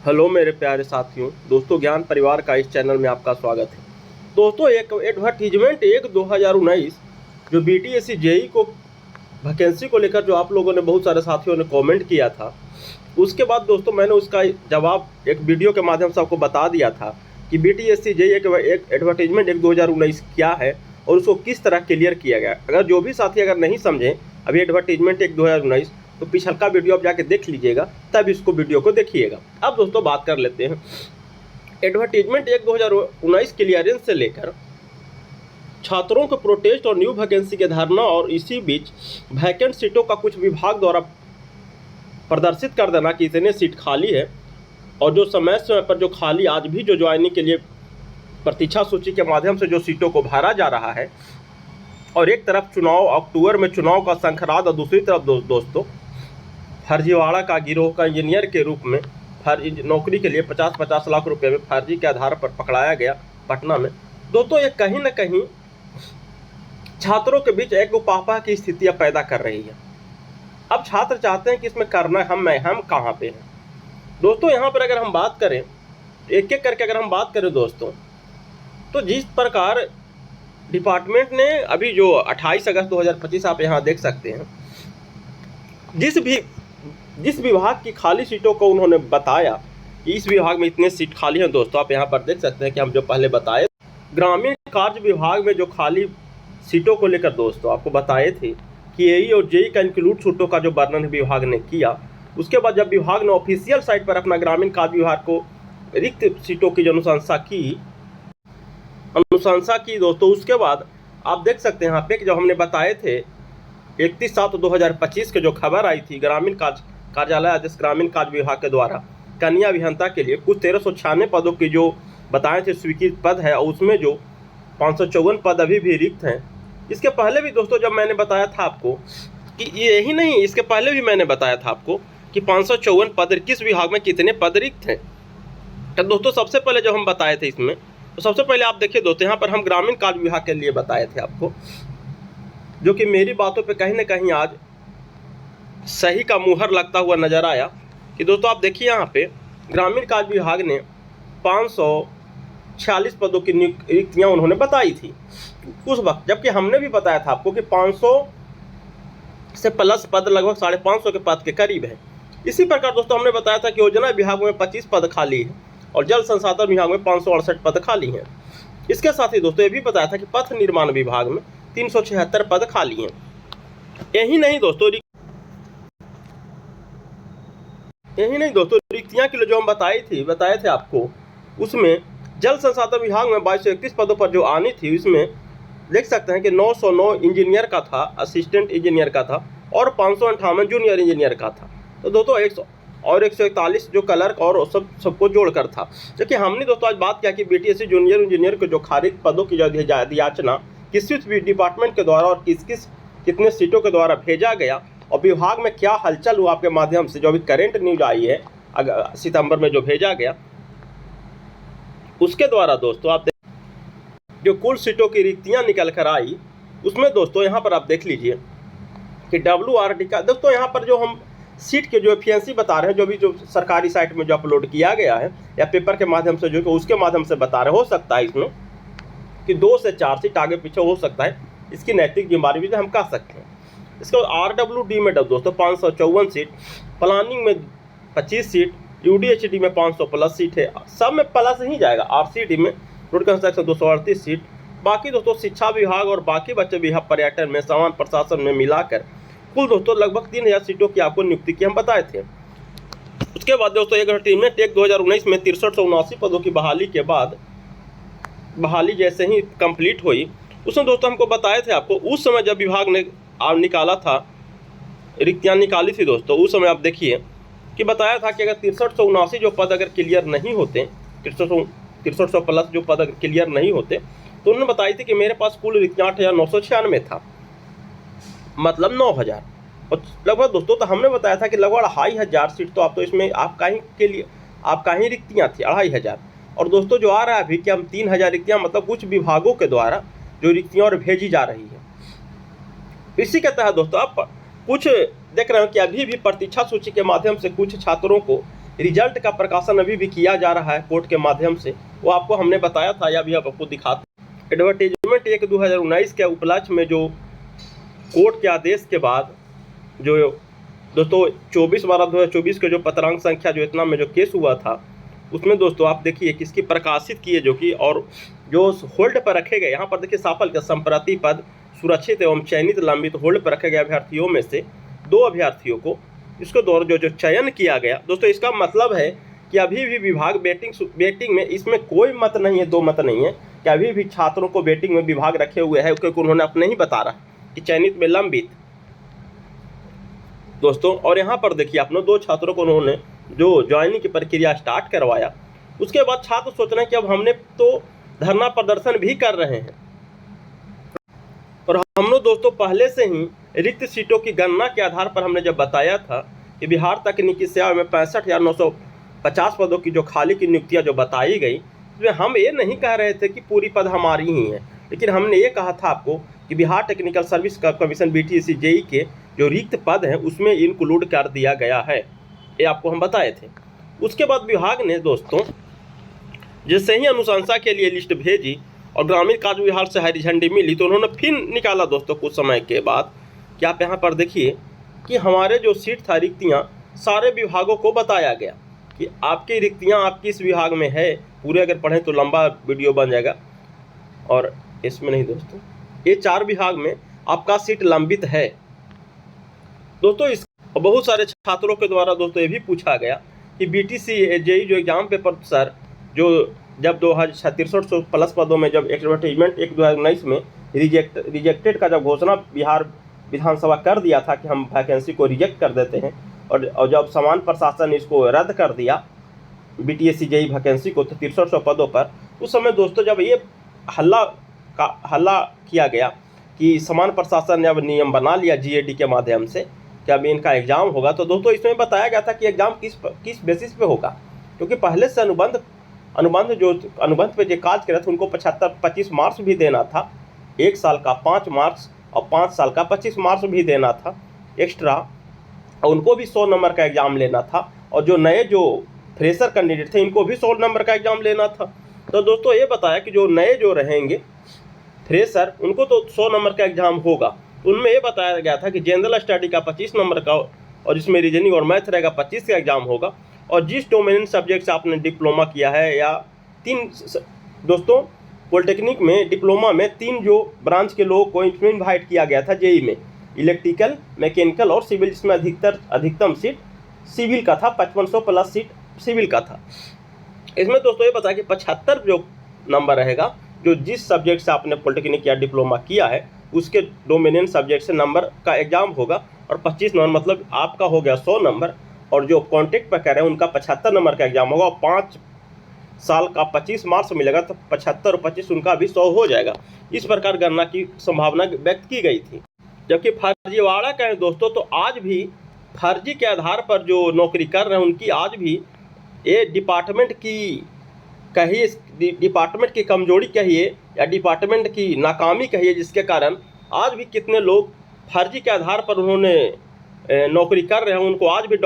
Hello मेरे प्यारे साथियों, दोस्तों ज्ञान परिवार का इस चैनल में आपका स्वागत है। दोस्तों एक एडवर्टीजमेंट 2019 जो बीटीएससी जेई को वैकेंसी को लेकर जो आप लोगों ने बहुत सारे साथियों ने कमेंट किया था, उसके बाद दोस्तों मैंने उसका जवाब एक वीडियो के माध्यम से आपको बता दिया था कि बीटीएससी जेई एक एडवर्टीजमेंट 2019 क्या है और उसको किस तरह क्लियर किया गया। अगर जो भी साथी अगर नहीं समझे अभी एडवर्टीजमेंट 2019 तो पिछला वीडियो आप जाके देख लीजिएगा, तब इसको वीडियो को देखिएगा। अब दोस्तों बात कर लेते हैं एडवर्टीजमेंट 2019 क्लियरेंस से लेकर छात्रों के प्रोटेस्ट और न्यू वैकेंसी के धारणा और इसी बीच वैकेंट सीटों का कुछ विभाग द्वारा प्रदर्शित कर देना कि इतने सीट खाली है और जो समय समय पर जो खाली आज भी जो ज्वाइनिंग के लिए प्रतीक्षा सूची के माध्यम से जो सीटों को भरा जा रहा है और एक तरफ चुनाव अक्टूबर में चुनाव का शंखनाद और दूसरी तरफ दोस्तों फर्जीवाड़ा का गिरोह का इंजीनियर के रूप में फर्जी नौकरी के लिए 50-50 लाख रुपए में फर्जी के आधार पर पकड़ाया गया पटना में। दोस्तों ये कहीं ना कहीं छात्रों के बीच एक उपापा की स्थितियां पैदा कर रही है। अब छात्र चाहते हैं कि इसमें करना हम कहाँ पे हैं। दोस्तों यहाँ पर अगर हम बात करें एक एक करके अगर हम बात करें दोस्तों, तो जिस प्रकार डिपार्टमेंट ने अभी जो 28 अगस्त 2025 आप यहाँ देख सकते हैं, जिस विभाग की खाली सीटों को उन्होंने बताया कि इस विभाग में इतने सीट खाली हैं। दोस्तों आप यहाँ पर देख सकते हैं कि हम जो पहले बताए ग्रामीण कार्य विभाग में जो खाली सीटों को लेकर दोस्तों आपको बताए थे कि एई और जेई का इंक्लूड सीटों का जो वर्णन विभाग ने किया। उसके बाद जब विभाग ने ऑफिशियल साइट पर अपना ग्रामीण कार्य विभाग को रिक्त सीटों की जो अनुशंसा की दोस्तों, उसके बाद आप देख सकते हैं यहाँ पे कि जो हमने बताए थे 31/7/2025 के जो खबर आई थी ग्रामीण कार्यालय आदेश ग्रामीण कार्य विभाग के द्वारा कन्या अभियंता के लिए कुछ 1396 पदों की जो बताए थे स्वीकृत पद है और उसमें जो 554 पद अभी भी रिक्त हैं। इसके पहले भी दोस्तों जब मैंने बताया था आपको कि यही नहीं, इसके पहले भी मैंने बताया था आपको कि 554 पद किस विभाग में कितने पद रिक्त हैं। तो दोस्तों सबसे पहले जब हम बताए थे इसमें, तो सबसे पहले आप देखिए दोस्तों यहाँ पर हम ग्रामीण कार्य विभाग के लिए बताए थे आपको, जो कि मेरी बातों पे कहीं ना कहीं आज सही का मुहर लगता हुआ नजर आया कि दोस्तों आप देखिए यहाँ पे ग्रामीण कार्य विभाग ने 546 पदों की रिक्तियाँ उन्होंने बताई थी उस वक्त, जबकि हमने भी बताया था आपको कि 500 से प्लस पद लगभग 550 के पद के करीब है। इसी प्रकार दोस्तों हमने बताया था कि योजना विभाग में 25 पद खाली है और जल संसाधन विभाग में 568 पद खाली हैं। इसके साथ ही दोस्तों ये भी बताया था कि पथ निर्माण विभाग में 376 पद खाली हैं। यही नहीं दोस्तों रिक्तियां के लिए जो हम बताए थे आपको, उसमें जल संसाधन विभाग में 2231 पदों पर जो आनी थी, इसमें देख सकते हैं कि 909 इंजीनियर का था, असिस्टेंट इंजीनियर का था और 558 जूनियर इंजीनियर का था। तो दोस्तों 141 जो क्लर्क और सबको जोड़कर था। जबकि हमने दोस्तों आज बात किया कि बीटीएससी जूनियर इंजीनियर को जो खारिज पदों की जो याचना किस डिपार्टमेंट के द्वारा और कितने सीटों के द्वारा भेजा गया और विभाग में क्या हलचल हुआ आपके माध्यम से जो अभी करेंट न्यूज आई है सितंबर में जो भेजा गया, उसके द्वारा दोस्तों आप जो कुल सीटों की रिक्तियां निकल कर आई, उसमें दोस्तों यहाँ पर आप देख लीजिए कि WRD का दोस्तों यहाँ पर जो हम सीट के जो एफिशिएंसी बता रहे हैं, जो भी जो सरकारी साइट में जो अपलोड किया गया है या पेपर के माध्यम से जो कि उसके माध्यम से बता रहे, हो सकता है इसमें कि 2 से 4 सीट आगे पीछे हो सकता है, इसकी नैतिक जिम्मेदारी भी हम कह सकते हैं। इसके बाद RWD में दोस्तों 554 सीट, प्लानिंग में 25 सीट, UDHD में 500 प्लस सीट है, सब में प्लस ही जाएगा। RCD में रोड कंस्ट्रक्शन 238 सीट, बाकी दोस्तों शिक्षा विभाग और बाकी बच्चे विभाग पर्यटन में सामान्य प्रशासन में मिलाकर कुल दोस्तों लगभग 3000 सीटों की आपको नियुक्ति की हम बताए थे। उसके बाद दोस्तों एडवर्टीजमेंट 2019 में 6379 पदों की बहाली के बाद बहाली जैसे ही कंप्लीट हुई, उसमें दोस्तों हमको बताए थे आपको उस समय जब विभाग ने निकाला था रिक्तियाँ निकाली थी दोस्तों, उस समय आप देखिए कि बताया था कि अगर 6379 जो पद अगर क्लियर नहीं होते, 6300 प्लस जो पद अगर क्लियर नहीं होते, तो उन्होंने बताई थी कि मेरे पास कुल रिक्तियाँ 8996 था, मतलब 9000। और लगभग दोस्तों तो हमने बताया था कि लगभग 2500 सीट तो आप तो इसमें आपका ही रिक्तियाँ थी 2500। और दोस्तों जो आ रहा है अभी कि हम 3000 रिक्तियाँ मतलब कुछ विभागों के द्वारा जो रिक्तियाँ और भेजी जा रही है। इसी के तहत दोस्तों आप कुछ देख रहे हो कि अभी भी प्रतीक्षा सूची के माध्यम से कुछ छात्रों को रिजल्ट का प्रकाशन अभी भी किया जा रहा है कोर्ट के माध्यम से, वो आपको हमने बताया था या भी आपको दिखाते। एडवर्टीजमेंट 1/2019 के उपलक्ष्य में जो कोर्ट के आदेश के बाद जो दोस्तों 24/12/2024 के जो पत्रांक संख्या जो इतना में जो केस हुआ था, उसमें दोस्तों आप देखिए किसकी प्रकाशित किए जो कि और जो होल्ड पर रखे गए, यहाँ पर देखिए साफल के संप्रति पद सुरक्षित एवं चयनित लंबित होल्ड पर रखे गए अभ्यर्थियों में से 2 अभ्यर्थियों को इसको द्वारा जो चयन किया गया। दोस्तों इसका मतलब है कि अभी भी विभाग वेटिंग में, इसमें कोई मत नहीं है, 2 मत नहीं है कि अभी भी छात्रों को वेटिंग में विभाग रखे हुए है, क्योंकि उन्होंने अपने ही बता रहा कि चयनित में लंबित दोस्तों। और यहाँ पर देखिए अपने 2 छात्रों को उन्होंने जो ज्वाइनिंग की प्रक्रिया स्टार्ट करवाया, उसके बाद छात्र सोच रहे हैं कि अब हमने तो धरना प्रदर्शन भी कर रहे हैं और हम लोग दोस्तों पहले से ही रिक्त सीटों की गणना के आधार पर हमने जब बताया था कि बिहार तकनीकी सेवा में 65,950 पदों की जो खाली की नियुक्तियां जो बताई गई, उसमें हम ये नहीं कह रहे थे कि पूरी पद हमारी ही हैं, लेकिन हमने ये कहा था आपको कि Bihar technical service commission BTSC JEE के जो रिक्त पद हैं उसमें इंक्लूड कर दिया गया है, ये आपको हम बताए थे। उसके बाद विभाग ने दोस्तों जैसे ही अनुशंसा के लिए लिस्ट भेजी और ग्रामीण कार्य विभाग से हरी झंडी मिली, तो उन्होंने फिर निकाला दोस्तों कुछ समय के बाद कि आप यहाँ पर देखिए कि हमारे जो सीट था रिक्तियाँ सारे विभागों को बताया गया कि आपकी रिक्तियाँ आपकी इस विभाग में है। पूरे अगर पढ़ें तो लंबा वीडियो बन जाएगा, और इसमें नहीं दोस्तों, ये 4 विभाग में आपका सीट लंबित है दोस्तों। इस बहुत सारे छात्रों के द्वारा दोस्तों ये भी पूछा गया कि BTC JEE जो एग्जाम पेपर सर जो जब 6300 प्लस पदों में जब एडवर्टीजमेंट 1/2019 में रिजेक्टेड का जब घोषणा बिहार विधानसभा कर दिया था कि हम वैकेंसी को रिजेक्ट कर देते हैं, और जब समान प्रशासन ने इसको रद्द कर दिया BTSC JEE वैकेंसी को 6300 पदों पर, उस समय दोस्तों जब ये हल्ला किया गया कि समान प्रशासन ने अब नियम बना लिया GAD के माध्यम से कि अब इनका एग्जाम होगा, तो दोस्तों इसमें बताया गया था कि एग्जाम किस बेसिस पे होगा, क्योंकि पहले से अनुबंध पे जो काज करे थे उनको 25 मार्क्स भी देना था, 1 साल का 5 मार्क्स और 5 साल का 25 मार्क्स भी देना था एक्स्ट्रा, और उनको भी 100 नंबर का एग्जाम लेना था, और जो नए जो फ्रेशर कैंडिडेट थे इनको भी 100 नंबर का एग्जाम लेना था। तो दोस्तों ये बताया कि जो नए जो रहेंगे फ्रेशर उनको तो 100 नंबर का एग्जाम होगा। उनमें ये बताया गया था कि जनरल स्टडी का 25 नंबर का, और जिसमें रीजनिंग और मैथ रहेगा 25 का एग्जाम होगा, और जिस डोमिनेंट सब्जेक्ट से आपने डिप्लोमा किया है या 3 दोस्तों पॉलिटेक्निक में डिप्लोमा में 3 जो ब्रांच के लोगों को इसमें इन्वाइट किया गया था JEE में, इलेक्ट्रिकल, मैकेनिकल और सिविल, जिसमें अधिकतम सीट सिविल का था, 5500 प्लस सीट सिविल का था। इसमें दोस्तों ये बताया कि 75 जो नंबर रहेगा जो जिस सब्जेक्ट से आपने पॉलिटेक्निक या डिप्लोमा किया है उसके डोमिनेंट सब्जेक्ट से नंबर का एग्जाम होगा, और 25 नंबर मतलब आपका हो गया 100 नंबर, और जो कॉन्टेक्ट पर कह रहे हैं उनका 75 नंबर का एग्जाम होगा, और 5 साल का 25 मार्क्स मिलेगा, तो 75 और 25 उनका भी 100 हो जाएगा। इस प्रकार गणना की संभावना व्यक्त की गई थी। जबकि फर्जीवाड़ा कहें दोस्तों तो आज भी फर्जी के आधार पर जो नौकरी कर रहे हैं उनकी आज भी ये डिपार्टमेंट की कमजोरी कहिए या डिपार्टमेंट की नाकामी कहिए, जिसके कारण आज भी कितने लोग फर्जी के आधार पर उन्होंने नौकरी कर रहे हैं, उनको आज भी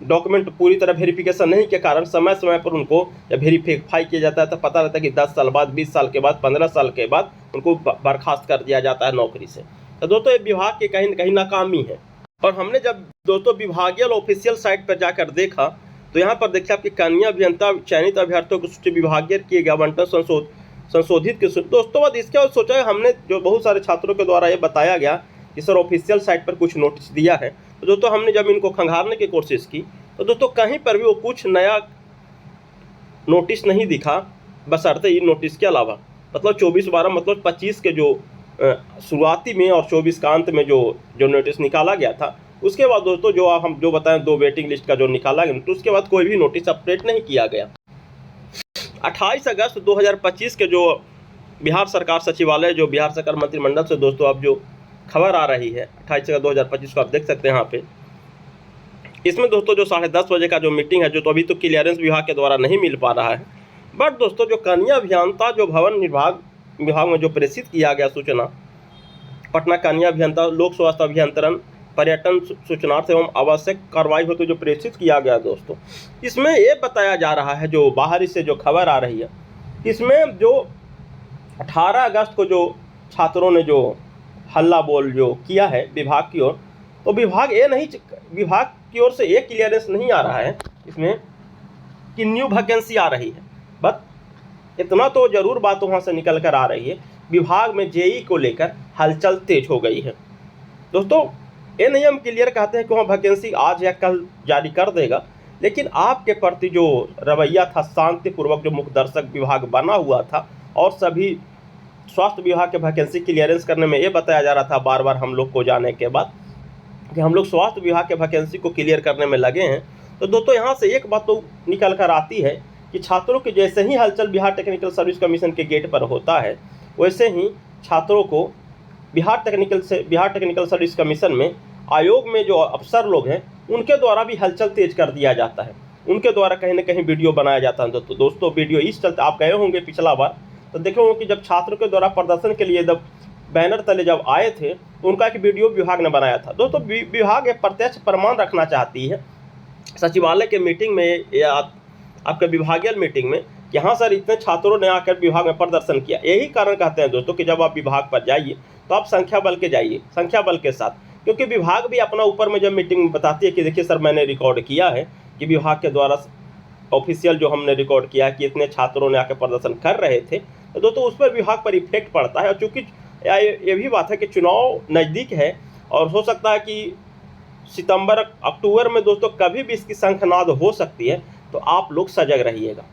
डॉक्यूमेंट पूरी तरह वेरिफिकेशन नहीं के कारण समय समय पर उनको जब वेरीफाई किया जाता है तो पता रहता है कि 10 साल बाद, 20 साल के बाद, 15 साल के बाद उनको बर्खास्त कर दिया जाता है नौकरी से। तो दोस्तों ये विभाग की कहीं न कहीं नाकामी है। और हमने जब दोस्तों विभागीय ऑफिशियल साइट पर जाकर देखा तो यहाँ पर देखिए आपकी कन्या अभियंता चयनित अभ्यर्थियों की सूची विभागीय किए गया आवंटन संशोधित के दोस्तों बाद इसके बाद सोचा हमने जो बहुत सारे छात्रों के द्वारा ये बताया गया कि सर ऑफिशियल साइट पर कुछ नोटिस दिया है, तो दोस्तों हमने जब इनको खंगालने की कोशिश की तो दोस्तों कहीं पर भी वो कुछ नया नोटिस नहीं दिखा, बशर्ते इन नोटिस के अलावा, मतलब 24/12 मतलब 25 के जो शुरुआती में और 24 का अंत में जो नोटिस निकाला गया था, उसके बाद दोस्तों जो हम जो बताएं 2 वेटिंग लिस्ट का जो निकाला गया तो उसके बाद कोई भी नोटिस अपडेट नहीं किया गया। 28 अगस्त 2025 के जो बिहार सरकार सचिवालय जो बिहार सरकार मंत्रिमंडल से दोस्तों अब जो खबर आ रही है 28 अगस्त 2025 को आप देख सकते हैं यहाँ पे, इसमें दोस्तों जो 10:30 बजे का जो मीटिंग है जो तो अभी तो क्लियरेंस विभाग के द्वारा नहीं मिल पा रहा है, बट दोस्तों जो कन्या अभियंता जो भवन विभाग में जो प्रेषित किया गया सूचना, पटना कन्या अभियंता लोक स्वास्थ्य अभियंत्रण पर्यटन सूचनार्थ एवं आवश्यक कार्रवाई हो तो जो प्रेषित किया गया दोस्तों, इसमें ये बताया जा रहा है, जो बाहरी से जो खबर आ रही है, इसमें जो 18 अगस्त को जो छात्रों ने जो हल्ला बोल जो किया है विभाग की ओर, तो विभाग की ओर से एक क्लियरेंस नहीं आ रहा है इसमें कि न्यू वैकेंसी आ रही है। बट इतना तो जरूर बात वहाँ से निकल कर आ रही है, विभाग में जेई को लेकर हलचल तेज हो गई है दोस्तों। ये नहीं हम क्लियर कहते हैं कि वहाँ वैकेंसी आज या कल जारी कर देगा, लेकिन आपके प्रति जो रवैया था, शांतिपूर्वक जो मुखदर्शक विभाग बना हुआ था और सभी स्वास्थ्य विभाग के वैकेंसी क्लियरेंस करने में ये बताया जा रहा था बार बार हम लोग को जाने के बाद कि हम लोग स्वास्थ्य विभाग के वैकेंसी को क्लियर करने में लगे हैं। तो दोस्तों यहाँ से एक बात तो निकल कर आती है कि छात्रों के जैसे ही हलचल बिहार टेक्निकल सर्विस कमीशन के गेट पर होता है, वैसे ही छात्रों को बिहार टेक्निकल सर्विस कमीशन में आयोग में जो अफसर लोग हैं उनके द्वारा भी हलचल तेज कर दिया जाता है, उनके द्वारा कहीं ना कहीं वीडियो बनाया जाता है। दोस्तों वीडियो इस चलते, आप गए होंगे पिछला बार तो देखे होंगे कि जब छात्रों के द्वारा प्रदर्शन के लिए जब बैनर तले जब आए थे तो उनका एक वीडियो विभाग ने बनाया था। दोस्तों विभाग एक प्रत्यक्ष प्रमाण रखना चाहती है सचिवालय के मीटिंग में या आपके विभागीय मीटिंग में, कि हाँ सर इतने छात्रों ने आकर विभाग में प्रदर्शन किया। यही कारण कहते हैं दोस्तों कि जब आप विभाग पर जाइए तो आप संख्या बल के जाइए, संख्या बल के साथ, क्योंकि विभाग भी अपना ऊपर में जब मीटिंग में बताती है कि देखिए सर मैंने रिकॉर्ड किया है कि विभाग के द्वारा ऑफिशियल जो हमने रिकॉर्ड किया है कि इतने छात्रों ने आकर प्रदर्शन कर रहे थे, तो दोस्तों उस पर विभाग पर इफेक्ट पड़ता है। और चूँकि ये भी बात है कि चुनाव नज़दीक है और हो सकता है कि सितंबर अक्टूबर में दोस्तों कभी भी इसकी शंखनाद हो सकती है, तो आप लोग सजग रहिएगा,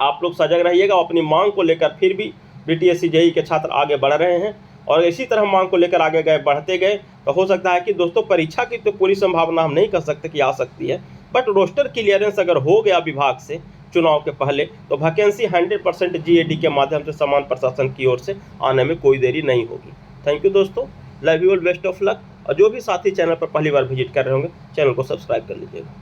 आप लोग सजग रहिएगा। अपनी मांग को लेकर फिर भी बीटीएससी जेईई के छात्र आगे बढ़ रहे हैं और इसी तरह मांग को लेकर आगे गए, बढ़ते गए, तो हो सकता है कि दोस्तों परीक्षा की तो पूरी संभावना हम नहीं कर सकते कि आ सकती है, बट रोस्टर क्लियरेंस अगर हो गया विभाग से चुनाव के पहले तो वैकेंसी 100% जीएडी के माध्यम से समान प्रशासन की ओर से आने में कोई देरी नहीं होगी। थैंक यू दोस्तों, love you all, best of luck. और जो भी साथी चैनल पर पहली बार विजिट कर रहे होंगे चैनल को सब्सक्राइब कर लीजिएगा।